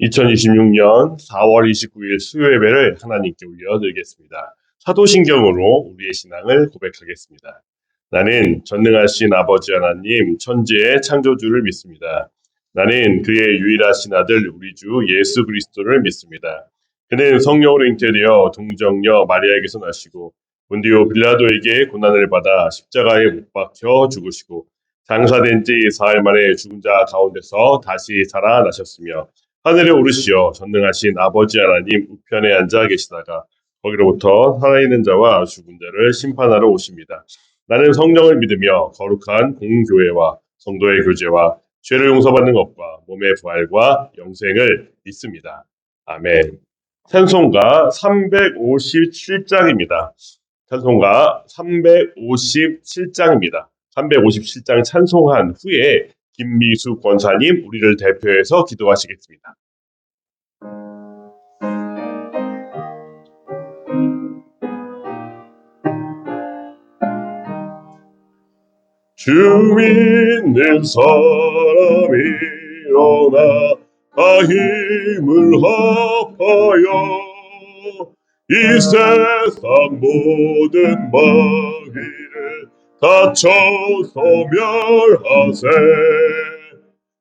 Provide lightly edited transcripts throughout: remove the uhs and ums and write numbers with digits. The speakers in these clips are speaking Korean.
2026년 4월 29일 수요 예배를 하나님께 올려드리겠습니다. 사도신경으로 우리의 신앙을 고백하겠습니다. 나는 전능하신 아버지 하나님 천지의 창조주를 믿습니다. 나는 그의 유일하신 아들 우리 주 예수 그리스도를 믿습니다. 그는 성령으로 잉태되어 동정녀 마리아에게서 나시고 본디오 빌라도에게 고난을 받아 십자가에 못 박혀 죽으시고 장사된 지 사흘 만에 죽은 자 가운데서 다시 살아나셨으며 하늘에 오르시어 전능하신 아버지 하나님 우편에 앉아 계시다가 거기로부터 살아있는 자와 죽은 자를 심판하러 오십니다. 나는 성령을 믿으며 거룩한 공교회와 성도의 교제와 죄를 용서받는 것과 몸의 부활과 영생을 믿습니다. 아멘. 찬송가 357장입니다. 찬송가 357장입니다. 357장 찬송한 후에 김미수 권사님 우리를 대표해서 기도하시겠습니다. 주 믿는 사람이 일어나 다 힘을 합하여 이 세상 모든 마귀를 다쳐서 멸하세.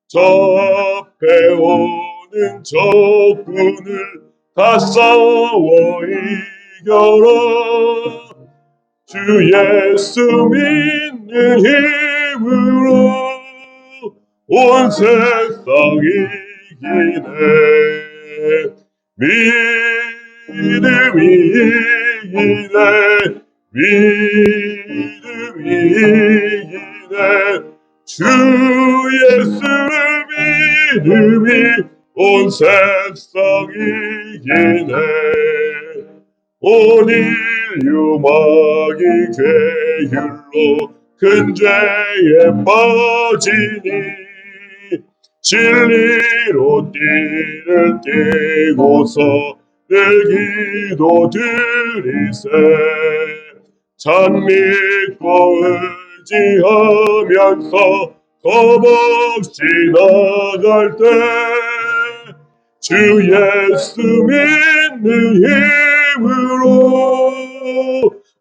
저 앞에 오는 적군을 다 싸워 이겨라. 주 예수 믿는 힘으로 온 세상 이기네. 믿음이 이기네. 믿음이 이기네. 주 예수를 믿음이 온 세상 이기네. 온 인류 마귀 괴율로 큰 죄에 빠지니 진리로 띠를 띠고서 늘 기도드리세. 참 믿고 의지하면서 겁없이 나갈 때 주 예수 믿는 힘으로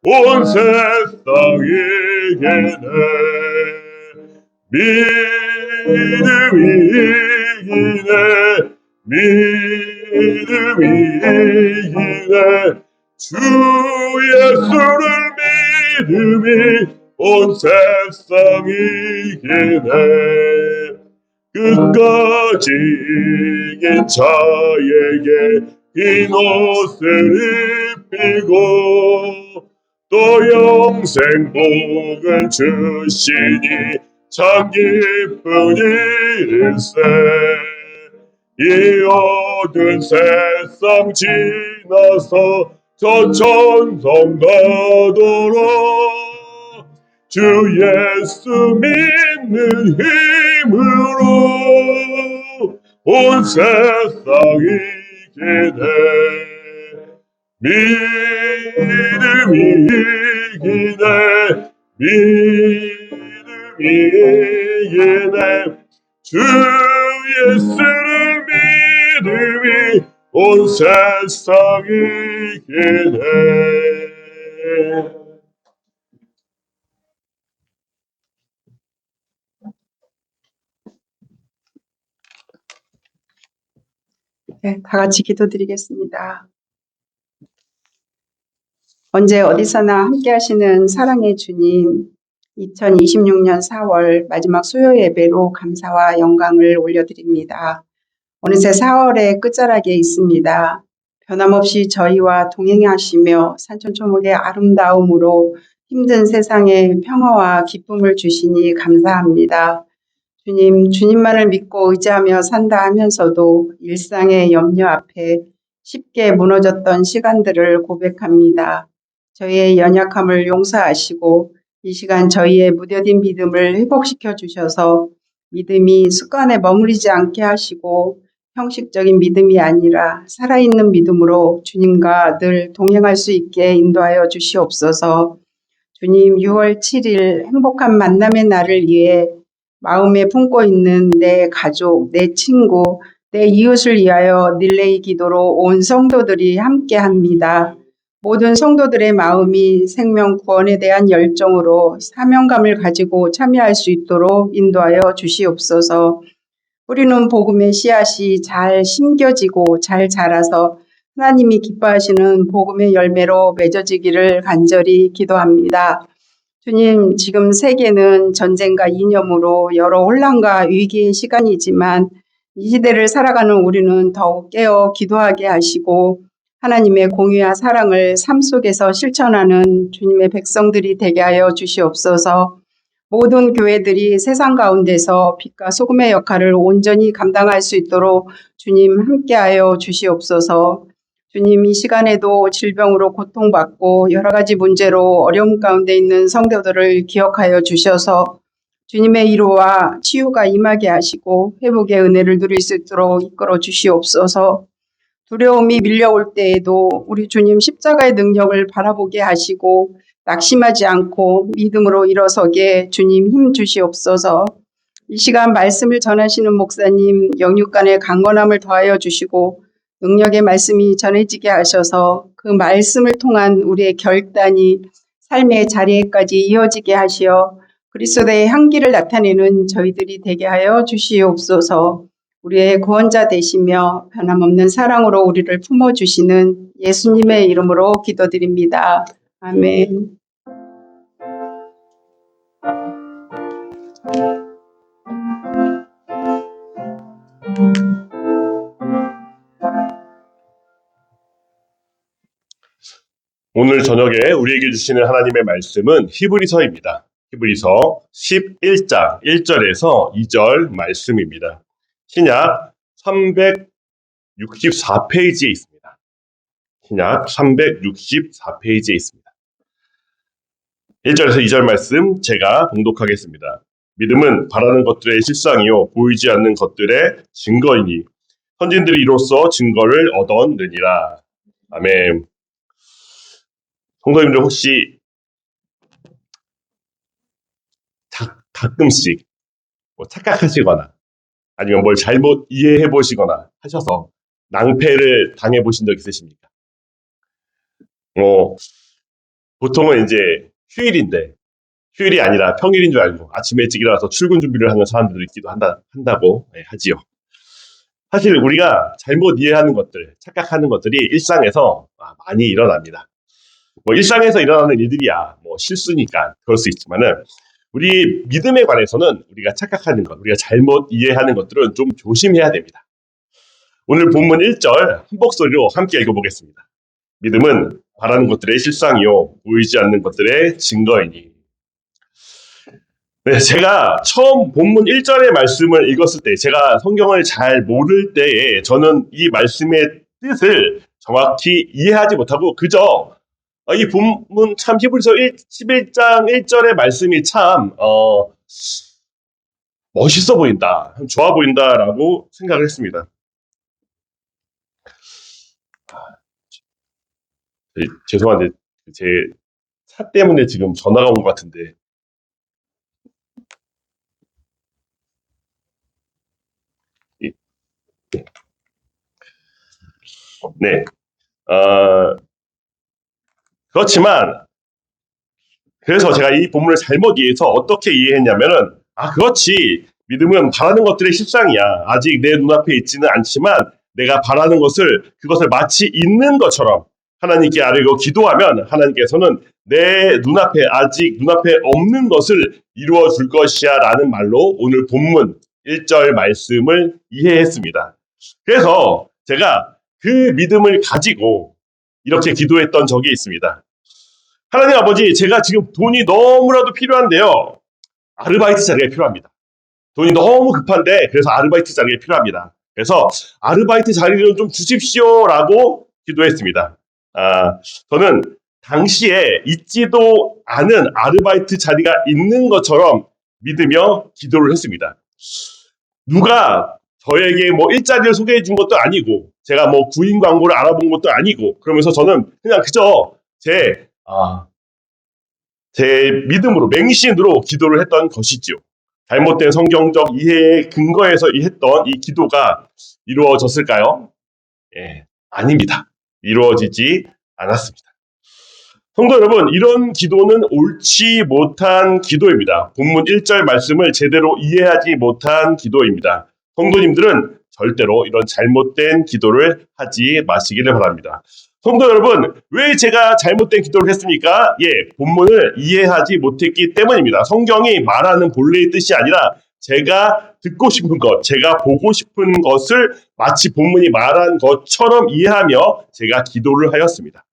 온 세상 이기네. 믿음이 이기네. 믿음이 이기네. 주 예수를 믿음이 온 세상 이기네. 끝까지 이긴 자에게 흰 옷을 입히고 또 영생 복을 주시니 참 기쁜 일일세. 이 어두운 세상 지나서 저 천성 가도록 주 예수 믿는 힘으로 온 세상 이기네. 믿음이 이기네. 믿음이 이기네. 주 예수를 믿음이 온 세상 이기네. 네, 다 같이 기도드리겠습니다. 언제 어디서나 함께 하시는 사랑의 주님, 2026년 4월 마지막 수요 예배로 감사와 영광을 올려드립니다. 어느새 4월의 끝자락에 있습니다. 변함없이 저희와 동행하시며 산천초목의 아름다움으로 힘든 세상에 평화와 기쁨을 주시니 감사합니다. 주님, 주님만을 믿고 의지하며 산다 하면서도 일상의 염려 앞에 쉽게 무너졌던 시간들을 고백합니다. 저희의 연약함을 용서하시고 이 시간 저희의 무뎌진 믿음을 회복시켜 주셔서 믿음이 습관에 머무르지 않게 하시고 형식적인 믿음이 아니라 살아있는 믿음으로 주님과 늘 동행할 수 있게 인도하여 주시옵소서. 주님, 6월 7일 행복한 만남의 날을 위해 마음에 품고 있는 내 가족, 내 친구, 내 이웃을 위하여 릴레이 기도로 온 성도들이 함께합니다. 모든 성도들의 마음이 생명 구원에 대한 열정으로 사명감을 가지고 참여할 수 있도록 인도하여 주시옵소서. 뿌리는 복음의 씨앗이 잘 심겨지고 잘 자라서 하나님이 기뻐하시는 복음의 열매로 맺어지기를 간절히 기도합니다. 주님, 지금 세계는 전쟁과 이념으로 여러 혼란과 위기의 시간이지만 이 시대를 살아가는 우리는 더욱 깨어 기도하게 하시고 하나님의 공의와 사랑을 삶 속에서 실천하는 주님의 백성들이 되게 하여 주시옵소서. 모든 교회들이 세상 가운데서 빛과 소금의 역할을 온전히 감당할 수 있도록 주님 함께하여 주시옵소서. 주님, 이 시간에도 질병으로 고통받고 여러 가지 문제로 어려움 가운데 있는 성도들을 기억하여 주셔서 주님의 위로와 치유가 임하게 하시고 회복의 은혜를 누릴 수 있도록 이끌어 주시옵소서. 두려움이 밀려올 때에도 우리 주님 십자가의 능력을 바라보게 하시고 낙심하지 않고 믿음으로 일어서게 주님 힘 주시옵소서. 이 시간 말씀을 전하시는 목사님 영육간의 강건함을 더하여 주시고 능력의 말씀이 전해지게 하셔서 그 말씀을 통한 우리의 결단이 삶의 자리에까지 이어지게 하시어 그리스도의 향기를 나타내는 저희들이 되게 하여 주시옵소서. 우리의 구원자 되시며 변함없는 사랑으로 우리를 품어주시는 예수님의 이름으로 기도드립니다. 아멘. 오늘 저녁에 우리에게 주시는 하나님의 말씀은 히브리서입니다. 히브리서 11장 1절에서 2절 말씀입니다. 신약 364페이지에 있습니다. 신약 364페이지에 있습니다. 1절에서 2절 말씀 제가 봉독하겠습니다. 믿음은 바라는 것들의 실상이요 보이지 않는 것들의 증거이니 선진들이 이로써 증거를 얻었느니라. 아멘. 성도님들 혹시 가끔씩 착각하시거나 아니면 뭘 잘못 이해해 보시거나 하셔서 낭패를 당해 보신 적 있으십니까? 보통은 이제 휴일이 아니라 평일인 줄 알고 아침에 일찍 일어나서 출근 준비를 하는 사람들도 있기도 한다고 하지요. 사실 우리가 잘못 이해하는 것들, 착각하는 것들이 일상에서 많이 일어납니다. 일상에서 일어나는 일들이야 실수니까 그럴 수 있지만은 우리 믿음에 관해서는 우리가 착각하는 것, 우리가 잘못 이해하는 것들은 좀 조심해야 됩니다. 오늘 본문 1절 한 목소리로 함께 읽어보겠습니다. 믿음은 바라는 것들의 실상이요 보이지 않는 것들의 증거이니. 네, 제가 처음 본문 1절의 말씀을 읽었을 때 제가 성경을 잘 모를 때에 저는 이 말씀의 뜻을 정확히 이해하지 못하고 그저 이 본문 참 히브리서 11장 1절의 말씀이 참 멋있어 보인다, 좋아 보인다라고 생각을 했습니다. 죄송한데 제 차 때문에 지금 전화가 온 것 같은데 네, 그렇지만 그래서 제가 이 본문을 잘못 이해해서 어떻게 이해했냐면은 그렇지, 믿음은 바라는 것들의 실상이야. 아직 내 눈앞에 있지는 않지만 내가 바라는 그것을 마치 있는 것처럼 하나님께 아뢰고 기도하면 하나님께서는 내 아직 눈앞에 없는 것을 이루어 줄 것이야 라는 말로 오늘 본문 1절 말씀을 이해했습니다. 그래서 제가 그 믿음을 가지고 이렇게 기도했던 적이 있습니다. 하나님 아버지, 제가 지금 돈이 너무나도 필요한데요. 아르바이트 자리가 필요합니다. 돈이 너무 급한데 그래서 아르바이트 자리가 필요합니다. 그래서 아르바이트 자리를 좀 주십시오라고 기도했습니다. 저는 당시에 있지도 않은 아르바이트 자리가 있는 것처럼 믿으며 기도를 했습니다. 누가 저에게 일자리를 소개해 준 것도 아니고 제가 구인 광고를 알아본 것도 아니고 그러면서 저는 그냥 그저 제 믿음으로 맹신으로 기도를 했던 것이죠. 잘못된 성경적 이해에 근거해서 했던 이 기도가 이루어졌을까요? 예, 아닙니다. 이루어지지 않았습니다. 성도 여러분, 이런 기도는 옳지 못한 기도입니다. 본문 1절 말씀을 제대로 이해하지 못한 기도입니다. 성도님들은 절대로 이런 잘못된 기도를 하지 마시기를 바랍니다. 성도 여러분, 왜 제가 잘못된 기도를 했습니까? 예, 본문을 이해하지 못했기 때문입니다. 성경이 말하는 본래의 뜻이 아니라 제가 듣고 싶은 것, 제가 보고 싶은 것을 마치 본문이 말한 것처럼 이해하며 제가 기도를 하였습니다.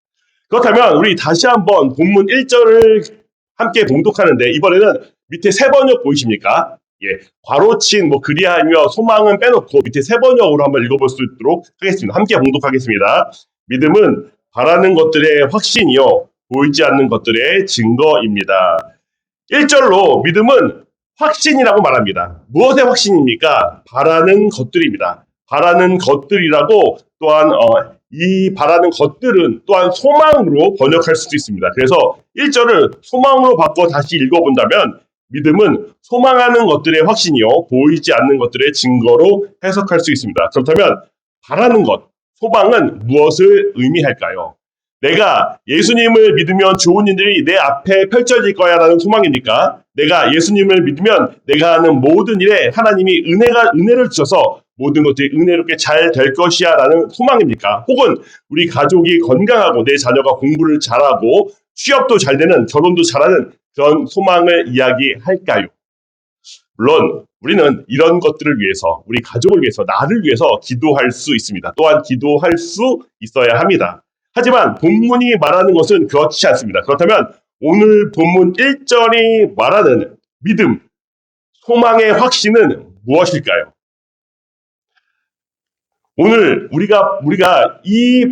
그렇다면 우리 다시 한번 본문 1절을 함께 봉독하는데 이번에는 밑에 세 번역 보이십니까? 예, 괄호친 그리하며 소망은 빼놓고 밑에 세 번역으로 한번 읽어볼 수 있도록 하겠습니다. 함께 봉독하겠습니다. 믿음은 바라는 것들의 확신이요 보이지 않는 것들의 증거입니다. 1절로 믿음은 확신이라고 말합니다. 무엇의 확신입니까? 바라는 것들입니다. 바라는 것들이라고 또한 이 바라는 것들은 또한 소망으로 번역할 수도 있습니다. 그래서 1절을 소망으로 바꿔 다시 읽어본다면 믿음은 소망하는 것들의 확신이요 보이지 않는 것들의 증거로 해석할 수 있습니다. 그렇다면 바라는 것, 소망은 무엇을 의미할까요? 내가 예수님을 믿으면 좋은 일들이 내 앞에 펼쳐질 거야 라는 소망입니까? 내가 예수님을 믿으면 내가 하는 모든 일에 하나님이 은혜를 주셔서 모든 것들이 은혜롭게 잘 될 것이야 라는 소망입니까? 혹은 우리 가족이 건강하고 내 자녀가 공부를 잘하고 취업도 잘 되는, 결혼도 잘하는 그런 소망을 이야기할까요? 물론 우리는 이런 것들을 위해서, 우리 가족을 위해서, 나를 위해서 기도할 수 있습니다. 또한 기도할 수 있어야 합니다. 하지만 본문이 말하는 것은 그렇지 않습니다. 그렇다면 오늘 본문 1절이 말하는 믿음, 소망의 확신은 무엇일까요? 오늘 우리가 이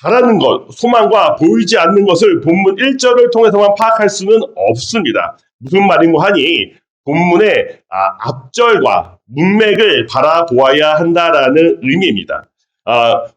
바라는 것, 소망과 보이지 않는 것을 본문 1절을 통해서만 파악할 수는 없습니다. 무슨 말인고 하니 본문의 앞절과 문맥을 바라보아야 한다라는 의미입니다.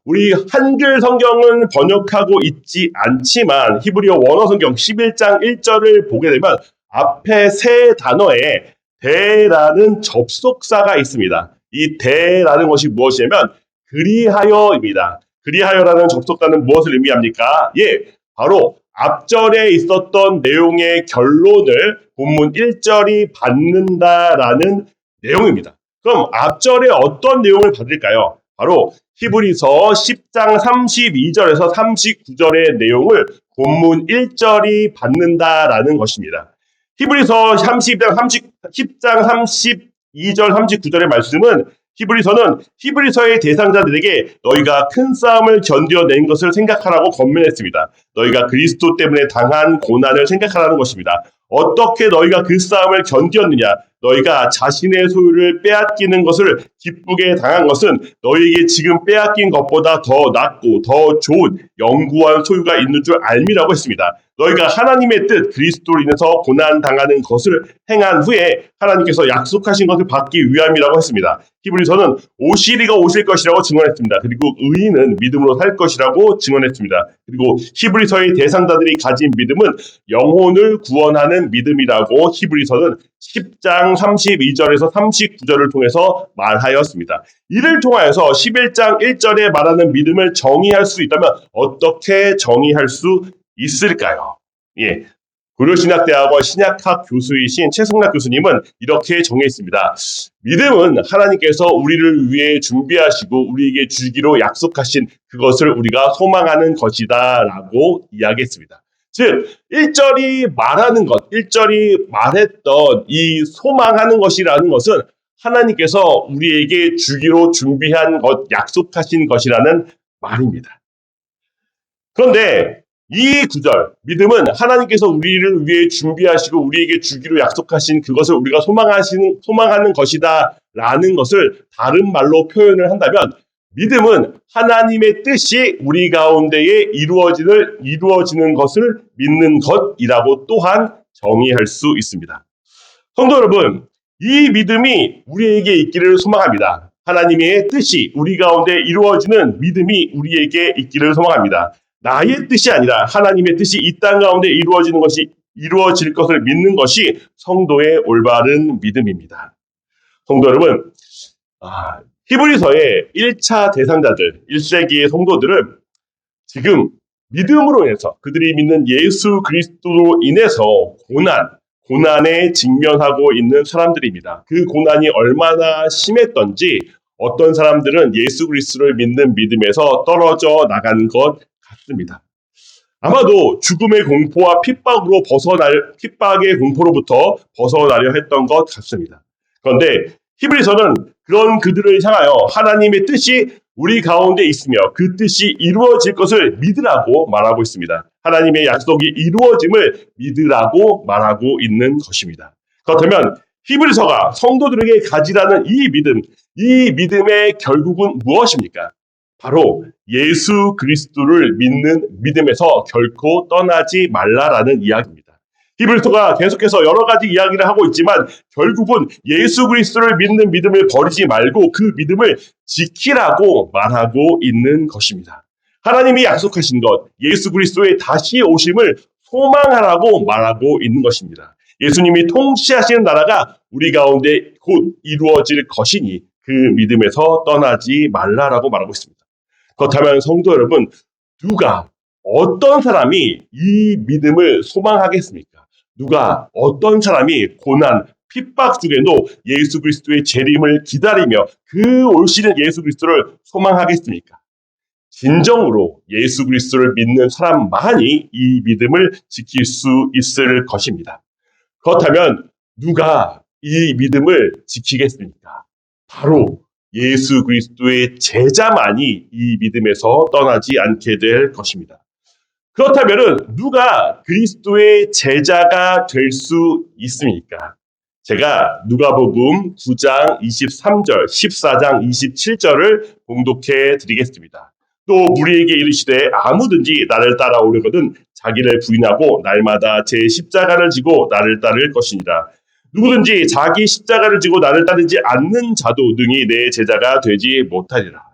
우리 한글 성경은 번역하고 있지 않지만 히브리어 원어 성경 11장 1절을 보게 되면 앞에 세 단어에 대라는 접속사가 있습니다. 이 대라는 것이 무엇이냐면 그리하여입니다. 그리하여라는 접속사는 무엇을 의미합니까? 예, 바로 앞절에 있었던 내용의 결론을 본문 1절이 받는다라는 내용입니다. 그럼 앞절에 어떤 내용을 받을까요? 바로 히브리서 10장 32절에서 39절의 내용을 본문 1절이 받는다라는 것입니다. 히브리서 10장 32절 39절의 말씀은 히브리서는 히브리서의 대상자들에게 너희가 큰 싸움을 견뎌낸 것을 생각하라고 권면했습니다. 너희가 그리스도 때문에 당한 고난을 생각하라는 것입니다. 어떻게 너희가 그 싸움을 견뎠느냐? 너희가 자신의 소유를 빼앗기는 것을 기쁘게 당한 것은 너희에게 지금 빼앗긴 것보다 더 낫고 더 좋은 영구한 소유가 있는 줄 알미라고 했습니다. 너희가 하나님의 뜻 그리스도로 인해서 고난당하는 것을 행한 후에 하나님께서 약속하신 것을 받기 위함이라고 했습니다. 히브리서는 오실 이가 오실 것이라고 증언했습니다. 그리고 의인은 믿음으로 살 것이라고 증언했습니다. 그리고 히브리서의 대상자들이 가진 믿음은 영혼을 구원하는 믿음이라고 히브리서는 10장 32절에서 39절을 통해서 말하였습니다. 이를 통하여서 11장 1절에 말하는 믿음을 정의할 수 있다면 어떻게 정의할 수 있을까요? 예, 고려신학대학원 신약학 교수이신 최성락 교수님은 이렇게 정의했습니다. 믿음은 하나님께서 우리를 위해 준비하시고 우리에게 주기로 약속하신 그것을 우리가 소망하는 것이다 라고 이야기했습니다. 즉 1절이 말하는 것, 1절이 말했던 이 소망하는 것이라는 것은 하나님께서 우리에게 주기로 준비한 것, 약속하신 것이라는 말입니다. 그런데 이 구절, 믿음은 하나님께서 우리를 위해 준비하시고 우리에게 주기로 약속하신 그것을 우리가 소망하는 것이다 라는 것을 다른 말로 표현을 한다면 믿음은 하나님의 뜻이 우리 가운데에 이루어지는 것을 믿는 것이라고 또한 정의할 수 있습니다. 성도 여러분, 이 믿음이 우리에게 있기를 소망합니다. 하나님의 뜻이 우리 가운데 이루어지는 믿음이 우리에게 있기를 소망합니다. 나의 뜻이 아니라 하나님의 뜻이 이 땅 가운데 이루어지는 것이 이루어질 것을 믿는 것이 성도의 올바른 믿음입니다. 성도 여러분, 히브리서의 1차 대상자들, 1세기의 성도들은 지금 믿음으로 인해서 그들이 믿는 예수 그리스도로 인해서 고난에 직면하고 있는 사람들입니다. 그 고난이 얼마나 심했던지 어떤 사람들은 예수 그리스도를 믿는 믿음에서 떨어져 나간 것 같습니다. 아마도 죽음의 공포와 핍박의 공포로부터 벗어나려 했던 것 같습니다. 그런데 히브리서는 그런 그들을 향하여 하나님의 뜻이 우리 가운데 있으며 그 뜻이 이루어질 것을 믿으라고 말하고 있습니다. 하나님의 약속이 이루어짐을 믿으라고 말하고 있는 것입니다. 그렇다면 히브리서가 성도들에게 가지라는 이 믿음의 결국은 무엇입니까? 바로 예수 그리스도를 믿는 믿음에서 결코 떠나지 말라라는 이야기입니다. 히브리서가 계속해서 여러 가지 이야기를 하고 있지만 결국은 예수 그리스도를 믿는 믿음을 버리지 말고 그 믿음을 지키라고 말하고 있는 것입니다. 하나님이 약속하신 것, 예수 그리스도의 다시 오심을 소망하라고 말하고 있는 것입니다. 예수님이 통치하시는 나라가 우리 가운데 곧 이루어질 것이니 그 믿음에서 떠나지 말라라고 말하고 있습니다. 그렇다면 성도 여러분, 어떤 사람이 이 믿음을 소망하겠습니까? 어떤 사람이 고난, 핍박 중에도 예수 그리스도의 재림을 기다리며 그 올시는 예수 그리스도를 소망하겠습니까? 진정으로 예수 그리스도를 믿는 사람만이 이 믿음을 지킬 수 있을 것입니다. 그렇다면 누가 이 믿음을 지키겠습니까? 바로 예수 그리스도의 제자만이 이 믿음에서 떠나지 않게 될 것입니다. 그렇다면 누가 그리스도의 제자가 될 수 있습니까? 제가 누가복음 9장 23절, 14장 27절을 봉독해 드리겠습니다. 또 무리에게 이르시되 아무든지 나를 따라오려거든 자기를 부인하고 날마다 제 십자가를 지고 나를 따를 것이니라. 누구든지 자기 십자가를 지고 나를 따르지 않는 자도 능히 내 제자가 되지 못하리라.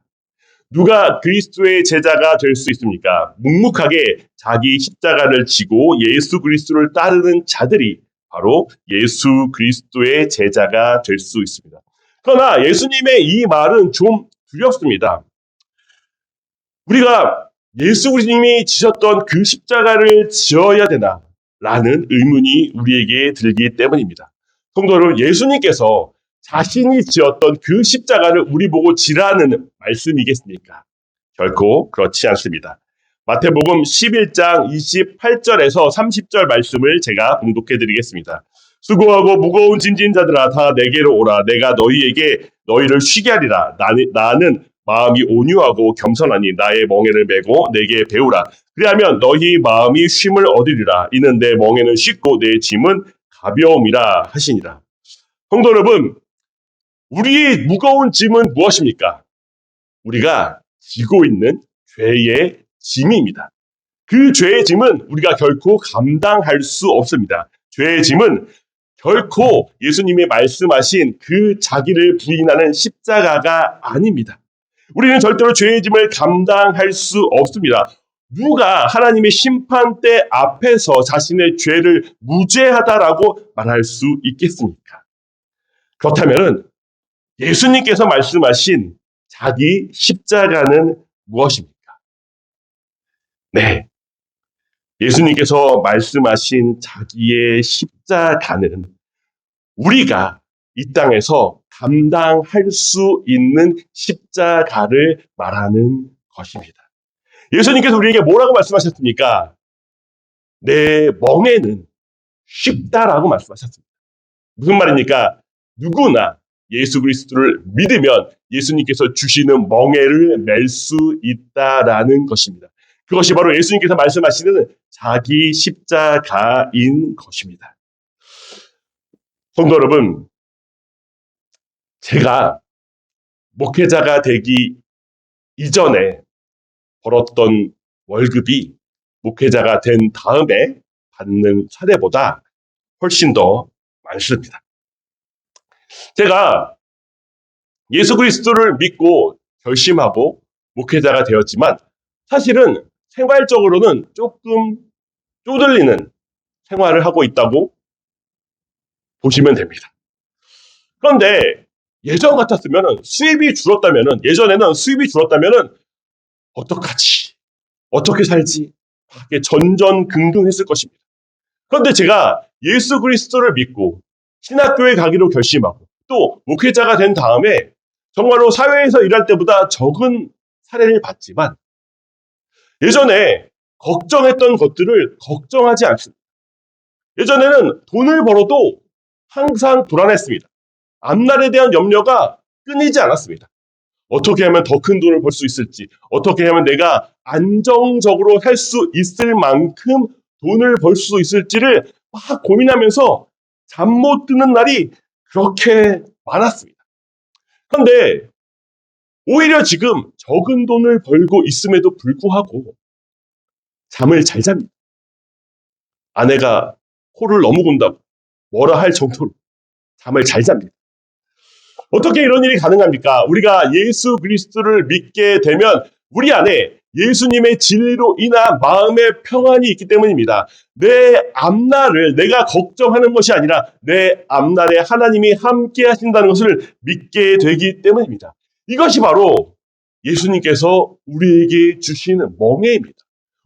누가 그리스도의 제자가 될 수 있습니까? 묵묵하게 자기 십자가를 지고 예수 그리스도를 따르는 자들이 바로 예수 그리스도의 제자가 될 수 있습니다. 그러나 예수님의 이 말은 좀 두렵습니다. 우리가 예수 그리스도님이 지셨던 그 십자가를 지어야 되나? 라는 의문이 우리에게 들기 때문입니다. 성도 여러분, 예수님께서 자신이 지었던 그 십자가를 우리 보고 지라는 말씀이겠습니까? 결코 그렇지 않습니다. 마태복음 11장 28절에서 30절 말씀을 제가 봉독해 드리겠습니다. 수고하고 무거운 짐진 자들아 다 내게로 오라. 내가 너희를 쉬게 하리라. 나는 마음이 온유하고 겸손하니 나의 멍에를 메고 내게 배우라. 그리하면 너희 마음이 쉼을 얻으리라. 이는 내 멍에는 쉽고 내 짐은 가벼움이라 하시니라. 성도 여러분, 우리의 무거운 짐은 무엇입니까? 우리가 지고 있는 죄의 짐입니다. 그 죄의 짐은 우리가 결코 감당할 수 없습니다. 죄의 짐은 결코 예수님이 말씀하신 그 자기를 부인하는 십자가가 아닙니다. 우리는 절대로 죄의 짐을 감당할 수 없습니다. 누가 하나님의 심판대 앞에서 자신의 죄를 무죄하다라고 말할 수 있겠습니까? 그렇다면 예수님께서 말씀하신 자기 십자가는 무엇입니까? 네, 예수님께서 말씀하신 자기의 십자가는 우리가 이 땅에서 감당할 수 있는 십자가를 말하는 것입니다. 예수님께서 우리에게 뭐라고 말씀하셨습니까? 내 멍에는 쉽다라고 말씀하셨습니다. 무슨 말입니까? 누구나 예수 그리스도를 믿으면 예수님께서 주시는 멍에를 맬 수 있다라는 것입니다. 그것이 바로 예수님께서 말씀하시는 자기 십자가인 것입니다. 성도 여러분, 제가 목회자가 되기 이전에 벌었던 월급이 목회자가 된 다음에 받는 사례보다 훨씬 더 많습니다. 제가 예수 그리스도를 믿고 결심하고 목회자가 되었지만 사실은 생활적으로는 조금 쪼들리는 생활을 하고 있다고 보시면 됩니다. 그런데 예전 같았으면 수입이 줄었다면 예전에는 수입이 줄었다면 어떡하지? 어떻게 살지? 이게 전전긍긍했을 것입니다. 그런데 제가 예수 그리스도를 믿고 신학교에 가기로 결심하고 또 목회자가 된 다음에 정말로 사회에서 일할 때보다 적은 사례를 봤지만 예전에 걱정했던 것들을 걱정하지 않습니다. 예전에는 돈을 벌어도 항상 불안했습니다. 앞날에 대한 염려가 끊이지 않았습니다. 어떻게 하면 더 큰 돈을 벌 수 있을지, 어떻게 하면 내가 안정적으로 살 수 있을 만큼 돈을 벌 수 있을지를 막 고민하면서 잠 못 드는 날이 그렇게 많았습니다. 그런데 오히려 지금 적은 돈을 벌고 있음에도 불구하고 잠을 잘 잡니다. 아내가 코를 너무 곤다고 뭐라 할 정도로 잠을 잘 잡니다. 어떻게 이런 일이 가능합니까? 우리가 예수 그리스도를 믿게 되면 우리 안에 예수님의 진리로 인한 마음의 평안이 있기 때문입니다. 내 앞날을 내가 걱정하는 것이 아니라 내 앞날에 하나님이 함께 하신다는 것을 믿게 되기 때문입니다. 이것이 바로 예수님께서 우리에게 주시는 멍에입니다.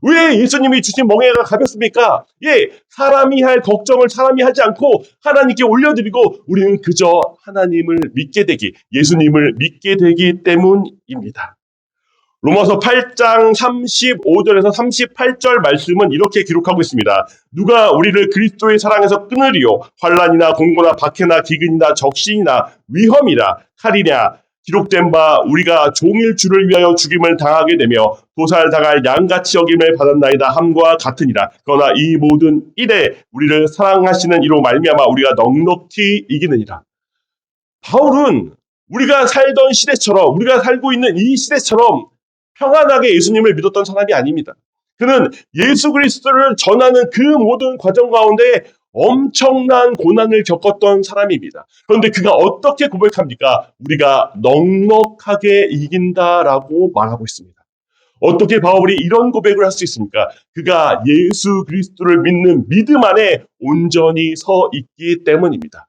왜 예수님이 주신 멍에가 가볍습니까? 예, 사람이 할 걱정을 사람이 하지 않고 하나님께 올려드리고 우리는 그저 하나님을 믿게 되기, 예수님을 믿게 되기 때문입니다. 로마서 8장 35절에서 38절 말씀은 이렇게 기록하고 있습니다. 누가 우리를 그리스도의 사랑에서 끊으리요? 환난이나 공고나 박해나 기근이나 적신이나 위험이나 칼이냐? 기록된 바 우리가 종일 주를 위하여 죽임을 당하게 되며 도살당할 양같이 여김을 받았나이다 함과 같으니라. 그러나 이 모든 일에 우리를 사랑하시는 이로 말미암아 우리가 넉넉히 이기느니라. 바울은 우리가 살던 시대처럼 우리가 살고 있는 이 시대처럼 평안하게 예수님을 믿었던 사람이 아닙니다. 그는 예수 그리스도를 전하는 그 모든 과정 가운데 엄청난 고난을 겪었던 사람입니다. 그런데 그가 어떻게 고백합니까? 우리가 넉넉하게 이긴다라고 말하고 있습니다. 어떻게 바울이 이런 고백을 할 수 있습니까? 그가 예수 그리스도를 믿는 믿음 안에 온전히 서 있기 때문입니다.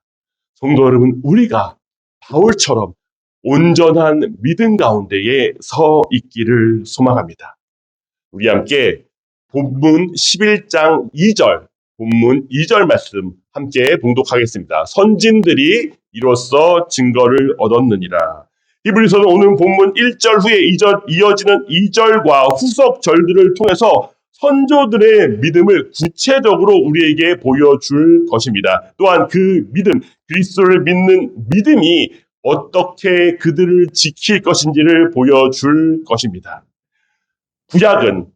성도 여러분, 우리가 바울처럼 온전한 믿음 가운데에 서 있기를 소망합니다. 우리 함께 본문 11장 2절, 본문 2절 말씀 함께 봉독하겠습니다. 선진들이 이로써 증거를 얻었느니라. 히브리서는 오늘 본문 1절 후에 이어지는 2절과 후속 절들을 통해서 선조들의 믿음을 구체적으로 우리에게 보여줄 것입니다. 또한 그 믿음, 그리스도를 믿는 믿음이 어떻게 그들을 지킬 것인지를 보여줄 것입니다. 구약은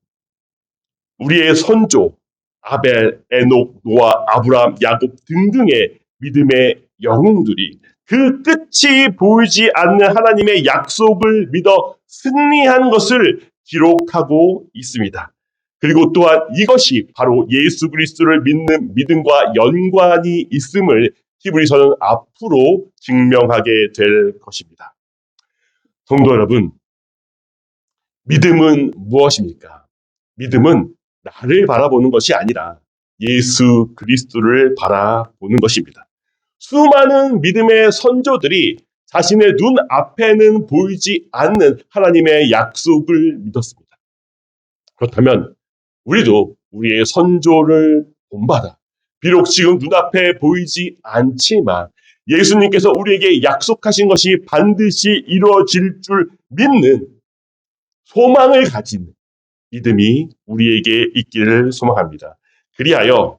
우리의 선조, 아벨, 에녹, 노아, 아브라함, 야곱 등등의 믿음의 영웅들이 그 끝이 보이지 않는 하나님의 약속을 믿어 승리한 것을 기록하고 있습니다. 그리고 또한 이것이 바로 예수 그리스도를 믿는 믿음과 연관이 있음을 히브리서는 앞으로 증명하게 될 것입니다. 성도 여러분, 믿음은 무엇입니까? 믿음은 나를 바라보는 것이 아니라 예수 그리스도를 바라보는 것입니다. 수많은 믿음의 선조들이 자신의 눈 앞에는 보이지 않는 하나님의 약속을 믿었습니다. 그렇다면 우리도 우리의 선조를 본받아 비록 지금 눈앞에 보이지 않지만 예수님께서 우리에게 약속하신 것이 반드시 이루어질 줄 믿는 소망을 가진 믿음이 우리에게 있기를 소망합니다. 그리하여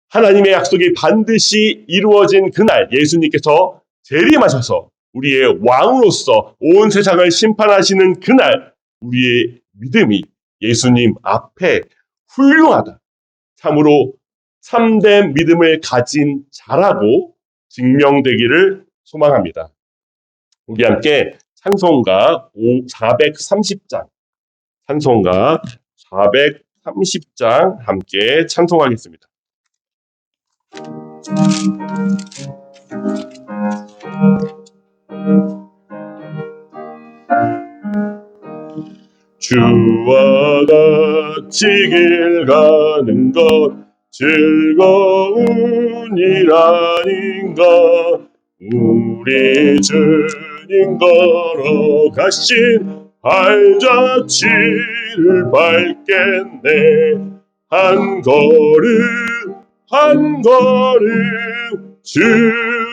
하나님의 약속이 반드시 이루어진 그날 예수님께서 재림하셔서 우리의 왕으로서 온 세상을 심판하시는 그날 우리의 믿음이 예수님 앞에 훌륭하다. 참으로 참된 믿음을 가진 자라고 증명되기를 소망합니다. 우리 함께 찬송가 430장 찬송가 430장 함께 찬송하겠습니다. 주와 같이 길 가는 것 즐거운 일 아닌가. 우리 주님 걸어가신 발자취를 밟겠네. 한 걸음 한 걸음 주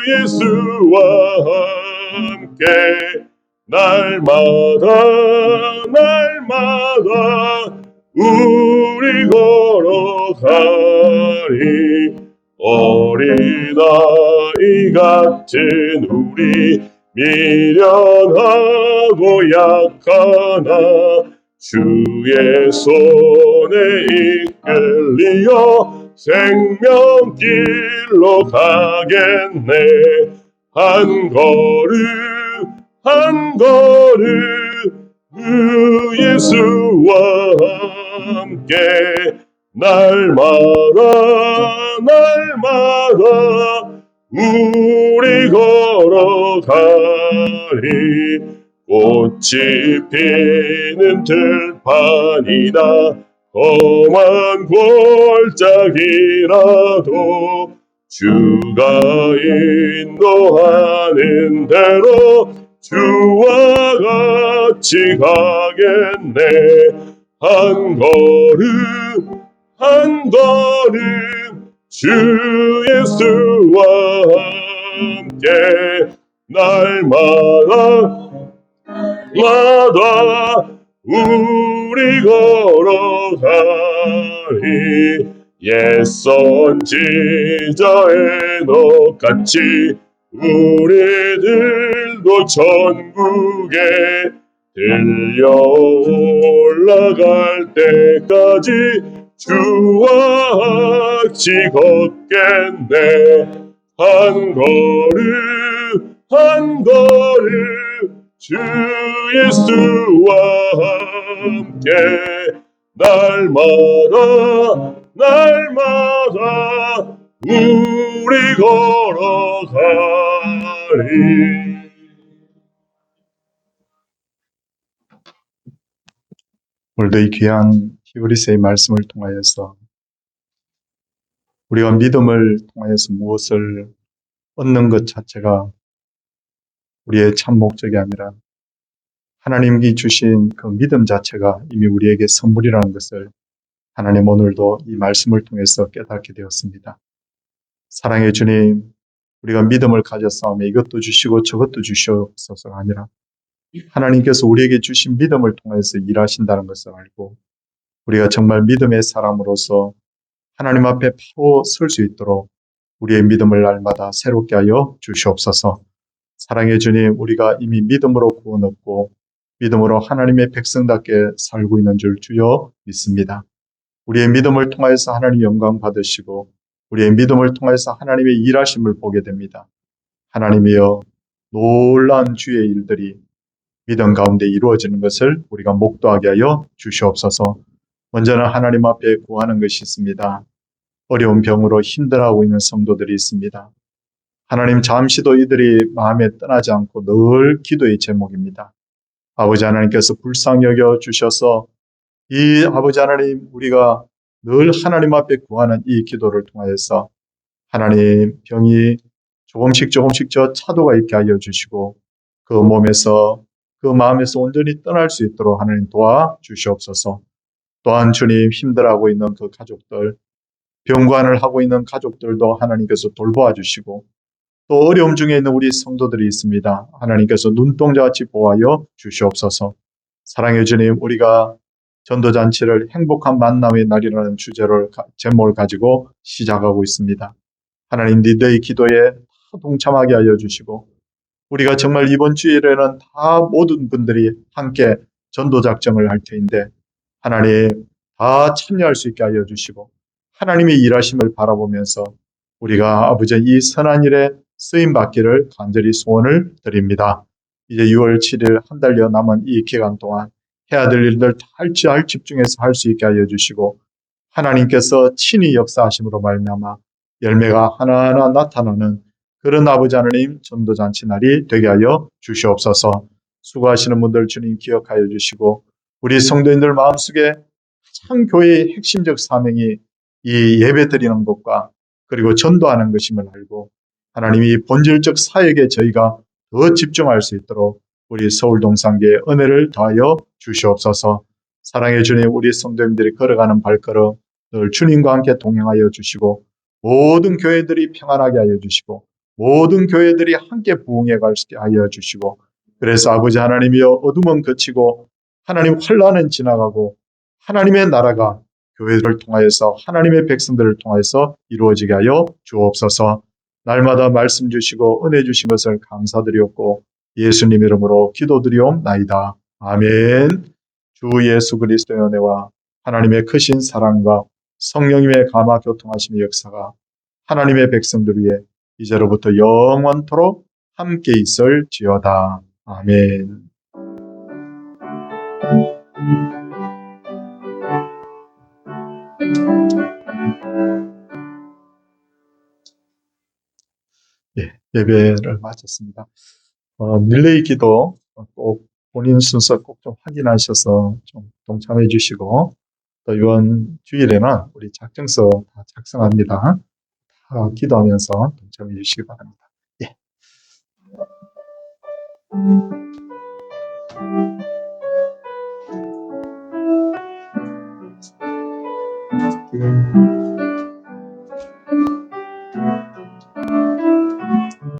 예수와 함께 날마다 날마다 우리 걸어가리. 어린아이 같은 우리 미련하고 약하나 주의 손에 이끌리어 생명길로 가겠네. 한 걸음 한 걸음 주 예수와 함께 날마다 날마다 우리 걸어가리. 꽃이 피는 들판이나 험한 골짜기라도 주가 인도하는 대로 주와 같이 가겠네. 한 걸음 한 걸음 주 예수와 함께 날마다 우리 걸어가리. 옛선 지자의 녹같이 우리들도 천국에 들려 올라갈 때까지 주와 같이 걷겠네. 한 걸음 한 걸음 주 예수와 함께 날마다 날마다 우리 걸어가리. 오늘도 이 귀한 히브리서의 말씀을 통하여서 우리가 믿음을 통하여서 무엇을 얻는 것 자체가 우리의 참 목적이 아니라 하나님이 주신 그 믿음 자체가 이미 우리에게 선물이라는 것을 하나님 오늘도 이 말씀을 통해서 깨닫게 되었습니다. 사랑의 주님, 우리가 믿음을 가졌사오며 이것도 주시고 저것도 주시옵소서가 아니라 하나님께서 우리에게 주신 믿음을 통해서 일하신다는 것을 알고 우리가 정말 믿음의 사람으로서 하나님 앞에 바로 설 수 있도록 우리의 믿음을 날마다 새롭게 하여 주시옵소서. 사랑의 주님, 우리가 이미 믿음으로 구원 얻고 믿음으로 하나님의 백성답게 살고 있는 줄 주여 믿습니다. 우리의 믿음을 통하여서 하나님 영광 받으시고 우리의 믿음을 통해서 하나님의 일하심을 보게 됩니다. 하나님이여, 놀라운 주의 일들이 믿음 가운데 이루어지는 것을 우리가 목도하게 하여 주시옵소서. 먼저는 하나님 앞에 구하는 것이 있습니다. 어려운 병으로 힘들어하고 있는 성도들이 있습니다. 하나님, 잠시도 이들이 마음에 떠나지 않고 늘 기도의 제목입니다. 아버지 하나님께서 불쌍히 여겨 주셔서 이 아버지 하나님, 우리가 늘 하나님 앞에 구하는 이 기도를 통하여서 하나님, 병이 조금씩 저 차도가 있게 하여 주시고 그 몸에서 그 마음에서 온전히 떠날 수 있도록 하나님 도와주시옵소서. 또한 주님, 힘들어하고 있는 그 가족들, 병관을 하고 있는 가족들도 하나님께서 돌보아 주시고 또 어려움 중에 있는 우리 성도들이 있습니다. 하나님께서 눈동자같이 보호하여 주시옵소서. 사랑해 주님, 우리가 전도잔치를 행복한 만남의 날이라는 제목을 가지고 시작하고 있습니다. 하나님, 니들의 기도에 다 동참하게 하여 주시고 우리가 정말 이번 주일에는 다 모든 분들이 함께 전도작정을 할 터인데 하나님 다 참여할 수 있게 하여 주시고 하나님의 일하심을 바라보면서 우리가 아버지 이 선한 일에 쓰임받기를 간절히 소원을 드립니다. 이제 6월 7일 한 달여 남은 이 기간 동안 해야 될 일들 잘 집중해서 할 수 있게 하여 주시고 하나님께서 친히 역사하심으로 말미암아 열매가 하나하나 나타나는 그런 아버지 하나님 전도잔치 날이 되게 하여 주시옵소서. 수고하시는 분들 주님 기억하여 주시고 우리 성도인들 마음속에 가장 교회의 핵심적 사명이 이 예배 드리는 것과 그리고 전도하는 것임을 알고 하나님이 본질적 사역에 저희가 더 집중할 수 있도록 우리 서울동산교회 은혜를 더하여 주시옵소서. 사랑해 주님, 우리 성도님들이 걸어가는 발걸음 늘 주님과 함께 동행하여 주시고 모든 교회들이 평안하게 하여 주시고 모든 교회들이 함께 부흥해 갈 수 있게 하여 주시고 그래서 아버지 하나님이여 어둠은 그치고 하나님 환난은 지나가고 하나님의 나라가 교회를 통하여서 하나님의 백성들을 통하여서 이루어지게 하여 주옵소서. 날마다 말씀 주시고 은혜 주신 것을 감사드리옵고 예수님 이름으로 기도드리옵나이다. 아멘. 주 예수 그리스도의 은혜와 하나님의 크신 사랑과 성령님의 감화 교통하심의 역사가 하나님의 백성들 위해 이제로부터 영원토록 함께 있을지어다. 아멘. 예, 예배를 마쳤습니다. 릴레이 기도 꼭 본인 순서 꼭 좀 확인하셔서 좀 동참해 주시고 또 이번 주일에는 우리 작정서 다 작성합니다. 다 기도하면서 동참해 주시기 바랍니다. 예.